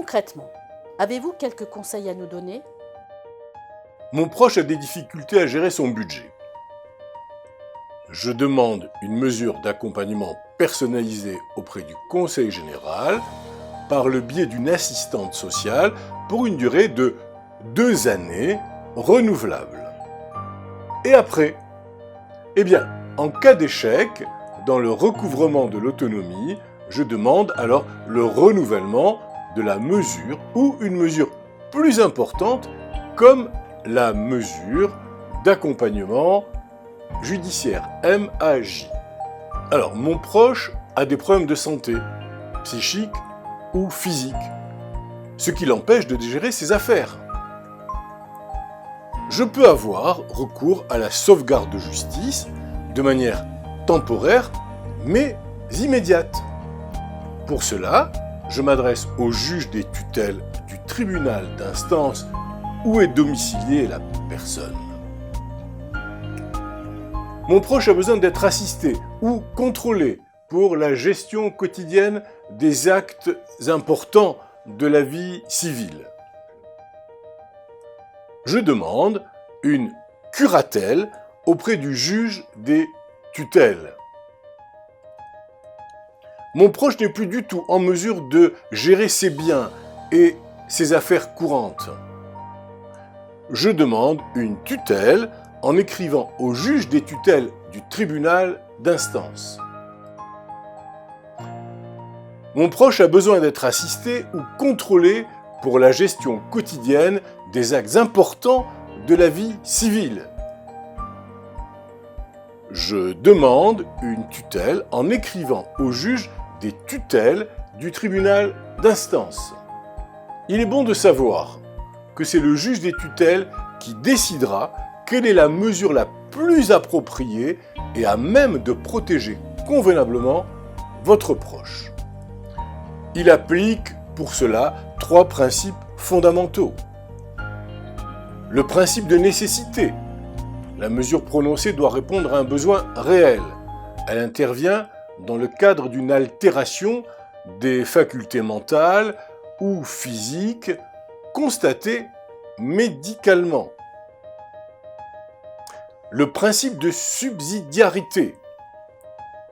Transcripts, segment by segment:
Concrètement, avez-vous quelques conseils à nous donner ? Mon proche a des difficultés à gérer son budget. Je demande une mesure d'accompagnement personnalisée auprès du conseil général par le biais d'une assistante sociale pour une durée de 2 années renouvelable. Et après ? Eh bien, en cas d'échec, dans le recouvrement de l'autonomie, je demande alors le renouvellement de la mesure ou une mesure plus importante comme la mesure d'accompagnement judiciaire, MAJ. Alors, mon proche a des problèmes de santé, psychique ou physique, ce qui l'empêche de gérer ses affaires. Je peux avoir recours à la sauvegarde de justice de manière temporaire, mais immédiate. Pour cela, je m'adresse au juge des tutelles du tribunal d'instance où est domiciliée la personne. Mon proche a besoin d'être assisté ou contrôlé pour la gestion quotidienne des actes importants de la vie civile. Je demande une curatelle auprès du juge des tutelles. Mon proche n'est plus du tout en mesure de gérer ses biens et ses affaires courantes. Je demande une tutelle en écrivant au juge des tutelles du tribunal d'instance. Mon proche a besoin d'être assisté ou contrôlé pour la gestion quotidienne des actes importants de la vie civile. Je demande une tutelle en écrivant au juge des tutelles du tribunal d'instance. Il est bon de savoir que c'est le juge des tutelles qui décidera quelle est la mesure la plus appropriée et à même de protéger convenablement votre proche. Il applique pour cela 3 principes fondamentaux. Le principe de nécessité. La mesure prononcée doit répondre à un besoin réel. Elle intervient dans le cadre d'une altération des facultés mentales ou physiques constatée médicalement. Le principe de subsidiarité.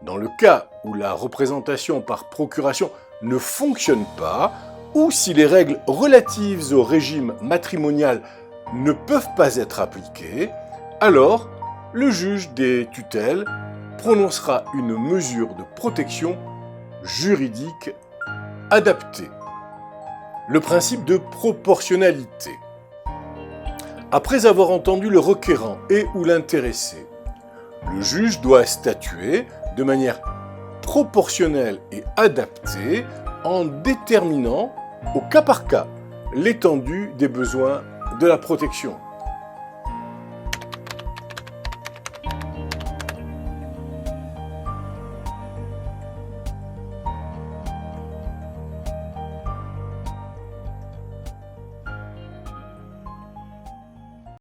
Dans le cas où la représentation par procuration ne fonctionne pas, ou si les règles relatives au régime matrimonial ne peuvent pas être appliquées, alors le juge des tutelles prononcera une mesure de protection juridique adaptée. Le principe de proportionnalité. Après avoir entendu le requérant et ou l'intéressé, le juge doit statuer de manière proportionnelle et adaptée en déterminant au cas par cas l'étendue des besoins de la protection.